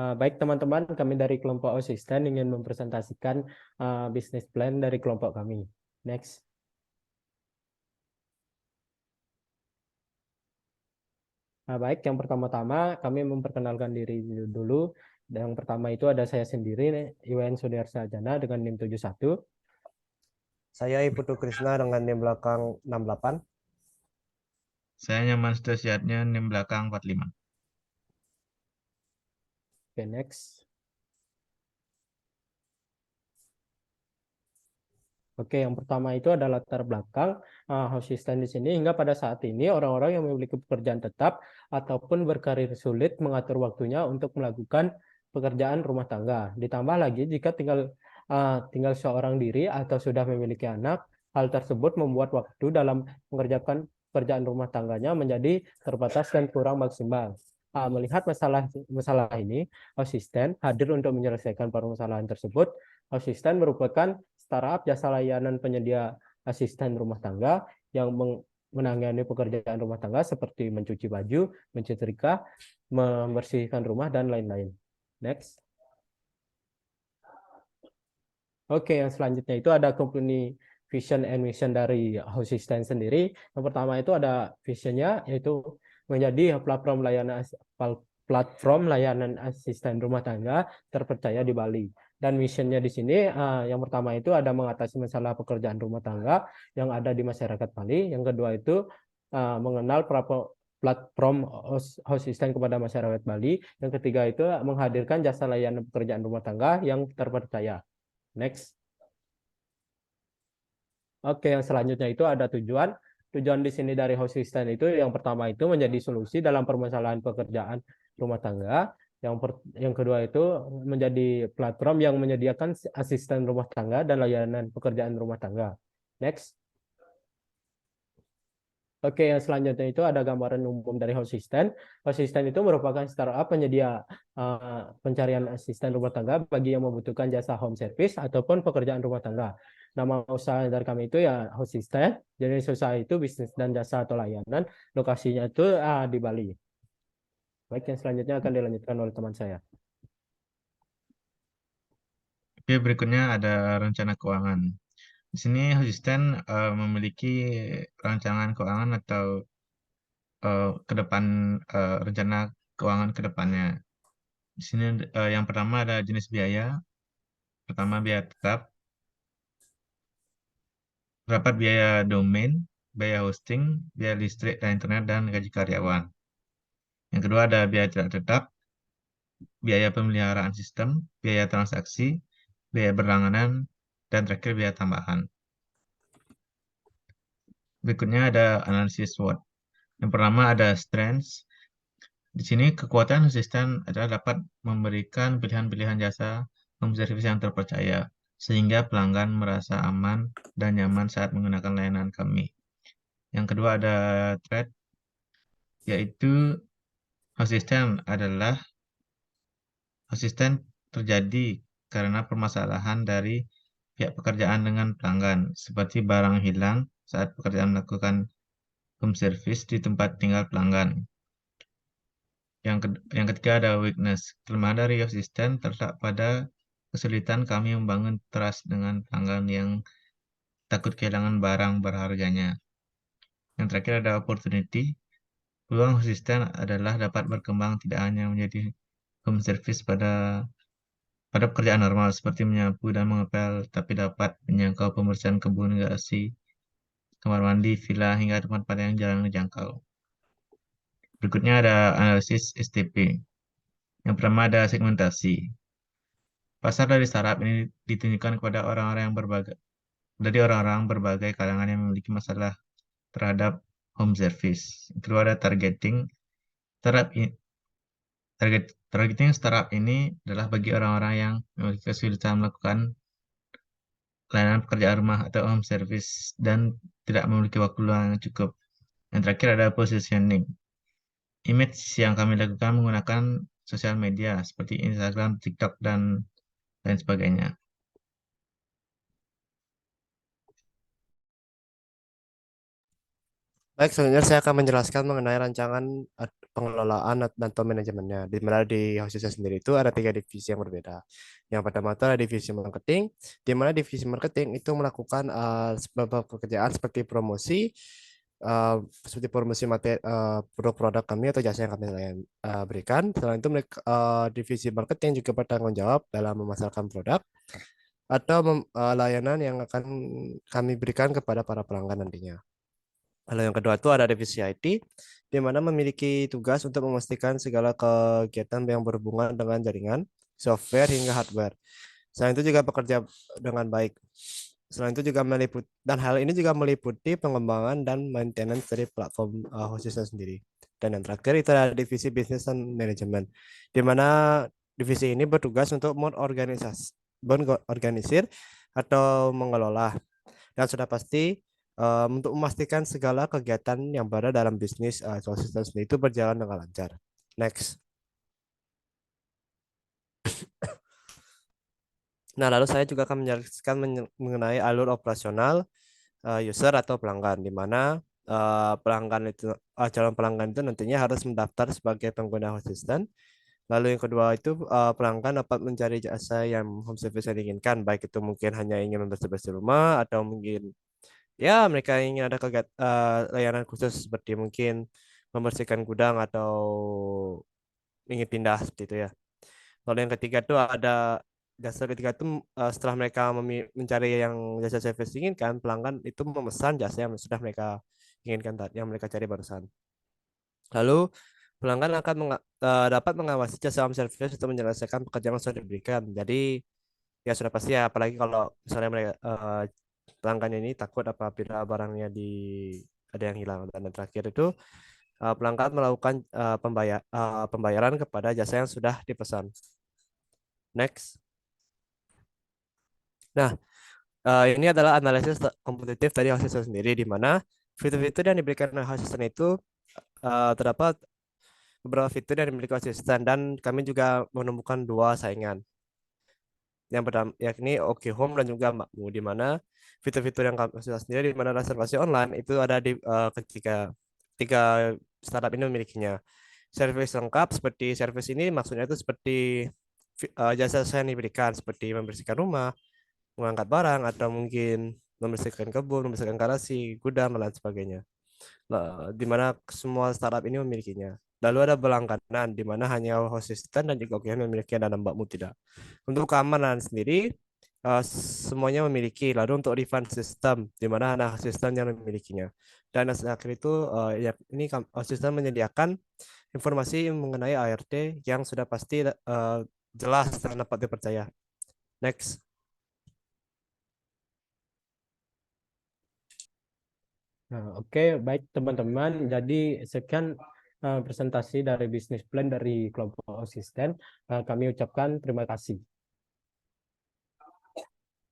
Baik teman-teman, kami dari kelompok asisten ingin mempresentasikan bisnis plan dari kelompok kami. Next. Baik, yang pertama-tama kami memperkenalkan diri dulu. Yang pertama itu ada saya sendiri, Iwan Sudiarsa Jana dengan NIM 71. Saya Iputu Krisna dengan NIM belakang 68. Saya Nyaman Stasiatnya NIM belakang 45. Oke, next. Oke, yang pertama itu adalah latar belakang house assistant di sini hingga pada saat ini orang-orang yang memiliki pekerjaan tetap ataupun berkarir sulit mengatur waktunya untuk melakukan pekerjaan rumah tangga. Ditambah lagi jika tinggal seorang diri atau sudah memiliki anak, hal tersebut membuat waktu dalam mengerjakan pekerjaan rumah tangganya menjadi terbatas dan kurang maksimal. Melihat masalah ini, asisten hadir untuk menyelesaikan permasalahan tersebut. Asisten merupakan startup jasa layanan penyedia asisten rumah tangga yang menangani pekerjaan rumah tangga seperti mencuci baju, menyetrika, membersihkan rumah, dan lain-lain. Next. Oke, yang selanjutnya itu ada company vision and mission dari house assistant sendiri. Yang pertama itu ada visionnya, yaitu menjadi platform layanan asisten rumah tangga terpercaya di Bali. Dan missionnya di sini, yang pertama itu ada mengatasi masalah pekerjaan rumah tangga yang ada di masyarakat Bali. Yang kedua itu mengenal platform house assistant kepada masyarakat Bali. Yang ketiga itu menghadirkan jasa layanan pekerjaan rumah tangga yang terpercaya. Next. Oke, yang selanjutnya itu ada tujuan. Tujuan di sini dari house assistant itu yang pertama itu menjadi solusi dalam permasalahan pekerjaan rumah tangga. Yang kedua itu menjadi platform yang menyediakan asisten rumah tangga dan layanan pekerjaan rumah tangga. Next. Oke, yang selanjutnya itu ada gambaran umum dari house assistant. House assistant itu merupakan startup penyedia pencarian asisten rumah tangga bagi yang membutuhkan jasa home service ataupun pekerjaan rumah tangga. Nama usaha dari kami itu ya house assistant. Jenis usaha itu bisnis dan jasa atau layanan. Lokasinya itu di Bali. Baik, yang selanjutnya akan dilanjutkan oleh teman saya. Oke, berikutnya ada rencana keuangan. Di sini asisten memiliki rancangan keuangan atau rencana keuangan ke depannya. Di sini yang pertama ada jenis biaya. Pertama biaya tetap, terdapat biaya domain, biaya hosting, biaya listrik dan internet, dan gaji karyawan. Yang kedua ada biaya tidak tetap, biaya pemeliharaan sistem, biaya transaksi, biaya berlangganan, dan terakhir biaya tambahan. Berikutnya ada analisis SWOT. Yang pertama ada strengths. Di sini kekuatan asisten adalah dapat memberikan pilihan-pilihan jasa home service yang terpercaya, sehingga pelanggan merasa aman dan nyaman saat menggunakan layanan kami. Yang kedua ada threat, yaitu asisten terjadi karena permasalahan dari pihak pekerjaan dengan pelanggan, seperti barang hilang saat pekerjaan melakukan home service di tempat tinggal pelanggan. Yang ketiga ada weakness. Kelemahan dari asisten terletak pada kesulitan kami membangun trust dengan pelanggan yang takut kehilangan barang berharganya. Yang terakhir ada opportunity. Peluang asisten adalah dapat berkembang tidak hanya menjadi home service pada pekerjaan normal seperti menyapu dan mengepel, tapi dapat menjangkau pembersihan kebun, garasi, kamar mandi, villa, hingga tempat yang jarang dijangkau. Berikutnya ada analisis STP. Yang pertama ada segmentasi. Pasar dari startup ini ditunjukkan kepada orang-orang berbagai kalangan yang memiliki masalah terhadap home service. Yang kedua ada targeting. Startup i- Targeting startup ini adalah bagi orang-orang yang memiliki kesulitan melakukan layanan pekerjaan rumah atau home service dan tidak memiliki waktu luang yang cukup. Yang terakhir ada positioning. Image yang kami lakukan menggunakan sosial media seperti Instagram, TikTok, dan lain sebagainya. Baik, selanjutnya saya akan menjelaskan mengenai rancangan pengelolaan atau manajemennya. Di mana di Hosisnya sendiri itu ada 3 divisi yang berbeda. Yang pertama itu ada divisi marketing, di mana divisi marketing itu melakukan beberapa pekerjaan seperti promosi materi produk-produk kami atau jasa yang kami berikan. Selain itu divisi marketing juga bertanggung jawab dalam memasarkan produk atau layanan yang akan kami berikan kepada para pelanggan nantinya. Lalu yang kedua itu ada divisi IT, di mana memiliki tugas untuk memastikan segala kegiatan yang berhubungan dengan jaringan, software hingga hardware. Selain itu juga bekerja dengan baik. Selain itu juga dan hal ini juga meliputi pengembangan dan maintenance dari platform khususnya sendiri. Dan yang terakhir itu ada divisi bisnis dan manajemen, di mana divisi ini bertugas untuk mengorganisir atau mengelola dan sudah pasti untuk memastikan segala kegiatan yang berada dalam bisnis ekosistem sendiri itu berjalan dengan lancar. Next. Nah, lalu saya juga akan menjelaskan mengenai alur operasional user atau pelanggan, di mana calon pelanggan itu nantinya harus mendaftar sebagai pengguna asisten. Lalu yang kedua itu pelanggan dapat mencari jasa yang home service yang diinginkan, baik itu mungkin hanya ingin membersih-bersih rumah atau mungkin ya mereka ingin ada layanan khusus seperti mungkin membersihkan gudang atau ingin pindah seperti itu ya. Lalu yang ketiga itu ada jasa ketiga itu setelah mereka mencari yang jasa service inginkan, pelanggan itu memesan jasa yang sudah mereka inginkan yang mereka cari barusan. Lalu pelanggan akan dapat mengawasi jasa home service untuk menyelesaikan pekerjaan yang sudah diberikan. Jadi ya sudah pasti ya, apalagi kalau misalnya mereka pelanggan ini takut apabila barangnya ada yang hilang. Dan yang terakhir itu pelanggan melakukan pembayaran kepada jasa yang sudah dipesan. Next. Nah, ini adalah analisis kompetitif dari Hosistan sendiri, di mana fitur-fitur yang diberikan oleh Hosistan itu terdapat beberapa fitur yang dimiliki Hosistan, dan kami juga menemukan 2 saingan. Yang pertama yakni OK Home dan juga Makmu, di mana fitur-fitur yang kami sudah sendiri, di mana reservasi online itu ada di tiga startup ini memilikinya. Servis lengkap seperti servis ini maksudnya itu seperti jasa yang diberikan seperti membersihkan rumah, mengangkat barang, atau mungkin membersihkan kebun, membersihkan garasi, gudang, dan lain sebagainya. Di mana semua startup ini memilikinya. Lalu ada berlangganan, di mana hanya Hosistan dan juga OKM memiliki, dan Mbakmu tidak. Untuk keamanan sendiri, semuanya memiliki. Lalu untuk refund system, di mana hanya Hosistan yang memilikinya. Dan yang terakhir itu, ini Hosistan menyediakan informasi mengenai ART yang sudah pasti jelas dan dapat dipercaya. Next. Nah, oke, baik teman-teman. Jadi sekian presentasi dari bisnis plan dari kelompok asisten. Kami ucapkan terima kasih.